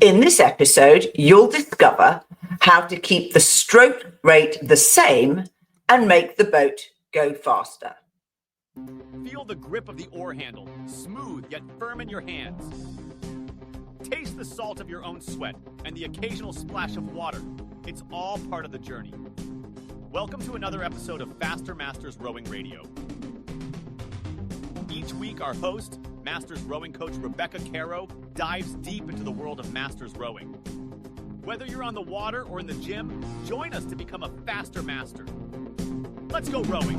In this episode, you'll discover how to keep the stroke rate the same and make the boat go faster. Feel the grip of the oar handle, smooth yet firm in your hands. Taste the salt of your own sweat and the occasional splash of water. It's all part of the journey. Welcome to another episode of Faster Masters Rowing Radio. Each week, our host, Masters rowing coach Rebecca Caro, dives deep into the world of Masters rowing. Whether you're on the water or in the gym, join us to become a faster master. Let's go rowing.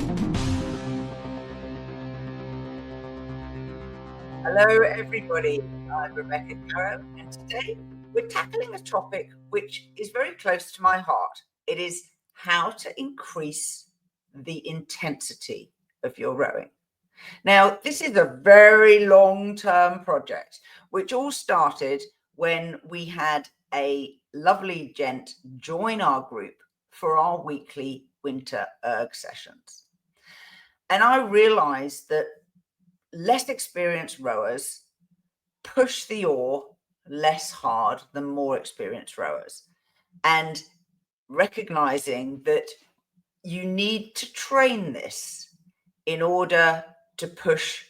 Hello, everybody. I'm Rebecca Caro, and today we're tackling a topic which is very close to my heart. It is how to increase the intensity of your rowing. Now, this is a very long-term project, which all started when we had a lovely gent join our group for our weekly winter erg sessions. And I realized that less experienced rowers push the oar less hard than more experienced rowers. And recognizing that you need to train this in order to push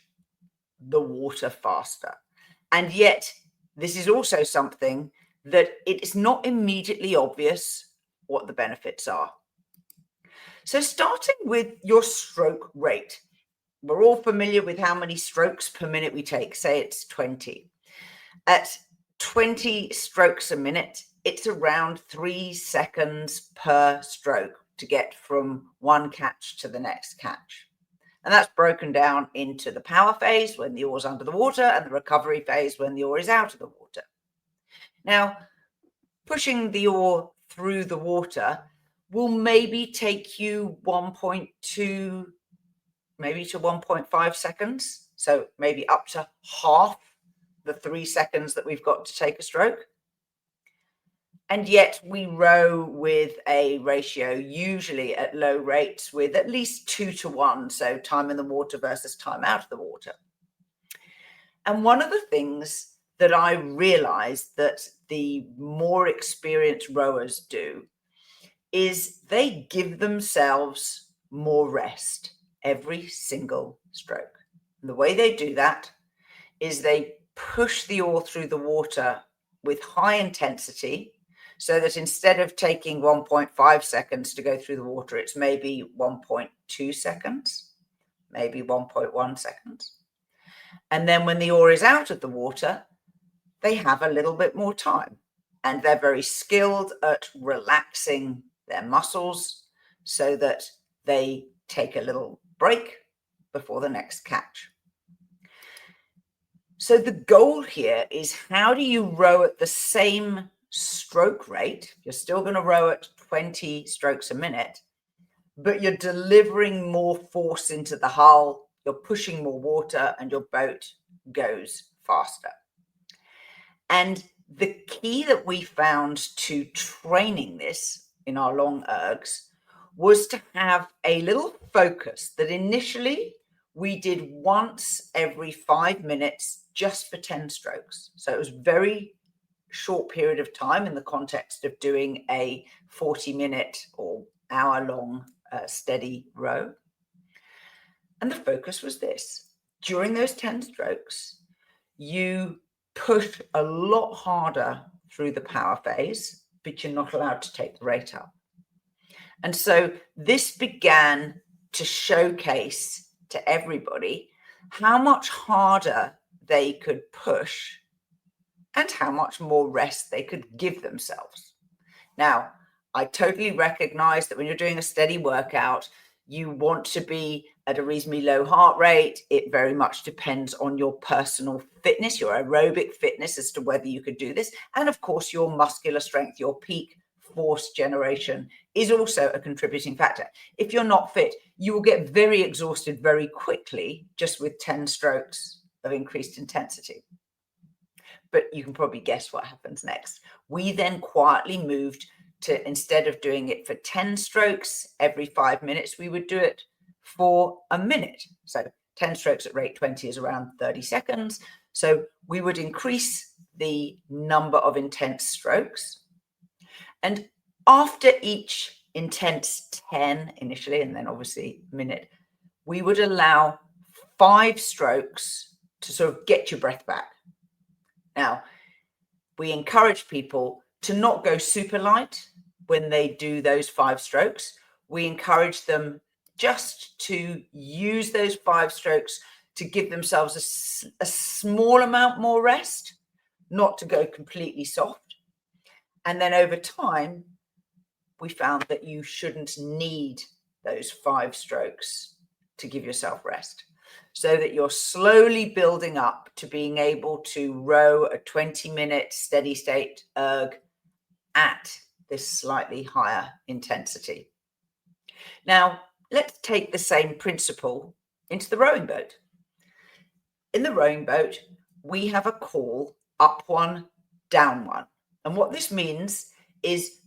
the water faster. And yet, this is also something that it is not immediately obvious what the benefits are. So starting with your stroke rate, we're all familiar with how many strokes per minute we take. Say it's 20. At 20 strokes a minute, it's around 3 seconds per stroke to get from one catch to the next catch. And that's broken down into the power phase when the oar's under the water and the recovery phase when the oar is out of the water. Now, pushing the oar through the water will maybe take you 1.2, maybe to 1.5 seconds. So maybe up to half the 3 seconds that we've got to take a stroke. And yet we row with a ratio, usually at low rates, with at least 2 to 1. So time in the water versus time out of the water. And one of the things that I realized that the more experienced rowers do is they give themselves more rest every single stroke. And the way they do that is they push the oar through the water with high intensity, so that instead of taking 1.5 seconds to go through the water, it's maybe 1.2 seconds, maybe 1.1 seconds. And then when the oar is out of the water, they have a little bit more time. And they're very skilled at relaxing their muscles so that they take a little break before the next catch. So the goal here is, how do you row at the same stroke rate? You're still going to row at 20 strokes a minute, but you're delivering more force into the hull, you're pushing more water, and your boat goes faster. And the key that we found to training this in our long ergs was to have a little focus that initially we did once every 5 minutes just for 10 strokes. So it was very short period of time in the context of doing a 40-minute or hour-long steady row. And the focus was this: during those 10 strokes, you push a lot harder through the power phase, but you're not allowed to take the rate up. And so this began to showcase to everybody how much harder they could push and how much more rest they could give themselves. Now, I totally recognize that when you're doing a steady workout, you want to be at a reasonably low heart rate. It very much depends on your personal fitness, your aerobic fitness, as to whether you could do this. And of course, your muscular strength, your peak force generation is also a contributing factor. If you're not fit, you will get very exhausted very quickly just with 10 strokes of increased intensity. But you can probably guess what happens next. We then quietly moved to, instead of doing it for 10 strokes every 5 minutes, we would do it for a minute. So 10 strokes at rate 20 is around 30 seconds. So we would increase the number of intense strokes. And after each intense 10 initially, and then obviously minute, we would allow 5 strokes to sort of get your breath back. Now, we encourage people to not go super light when they do those 5 strokes. We encourage them just to use those 5 strokes to give themselves a small amount more rest, not to go completely soft. And then over time, we found that you shouldn't need those 5 strokes to give yourself rest, so that you're slowly building up to being able to row a 20-minute steady state erg at this slightly higher intensity. Now, let's take the same principle into the rowing boat. In the rowing boat, we have a call up one, down one. And what this means is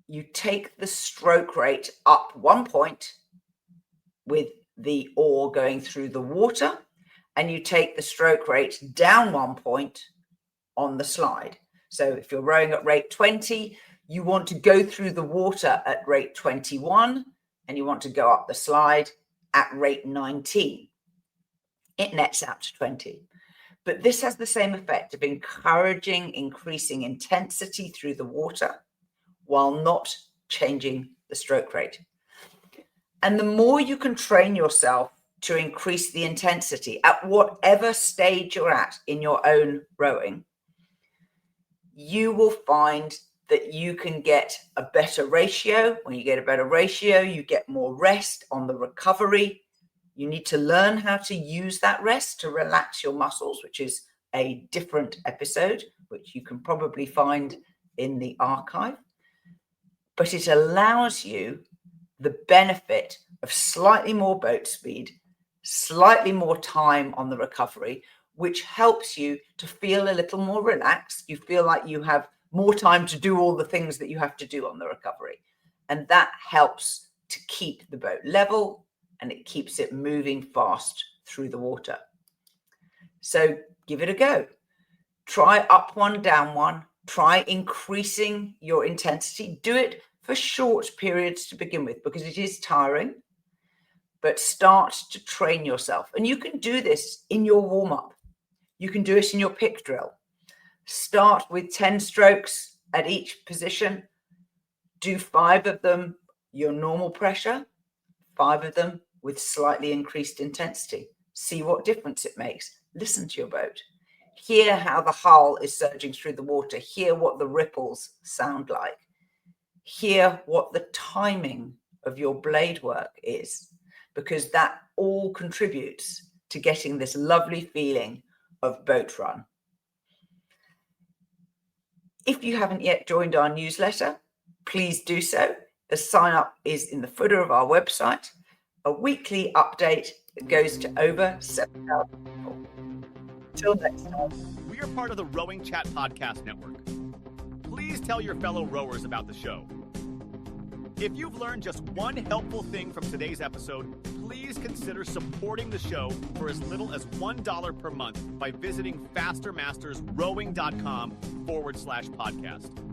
you take the stroke rate up 1 point with the oar going through the water, and you take the stroke rate down 1 point on the slide. So if you're rowing at rate 20, you want to go through the water at rate 21, and you want to go up the slide at rate 19. It nets out to 20. But this has the same effect of encouraging increasing intensity through the water while not changing the stroke rate. And the more you can train yourself to increase the intensity at whatever stage you're at in your own rowing, you will find that you can get a better ratio. When you get a better ratio, you get more rest on the recovery. You need to learn how to use that rest to relax your muscles, which is a different episode, which you can probably find in the archive. But it allows you the benefit of slightly more boat speed, slightly more time on the recovery, which helps you to feel a little more relaxed. You feel like you have more time to do all the things that you have to do on the recovery. And that helps to keep the boat level, and it keeps it moving fast through the water. So give it a go. Try up one, down one. Try increasing your intensity. Do it for short periods to begin with, because it is tiring, but start to train yourself. And you can do this in your warm-up. You can do it in your pick drill. Start with 10 strokes at each position. Do 5 of them your normal pressure, 5 of them with slightly increased intensity. See what difference it makes. Listen to your boat. Hear how the hull is surging through the water. Hear what the ripples sound like. Hear what the timing of your blade work is, because that all contributes to getting this lovely feeling of boat run. If you haven't yet joined our newsletter, please do so. The sign up is in the footer of our website, a weekly update that goes to over 7,000 people. Till next time. We are part of the Rowing Chat podcast network. Please tell your fellow rowers about the show. If you've learned just one helpful thing from today's episode, please consider supporting the show for as little as $1 per month by visiting fastermastersrowing.com/podcast.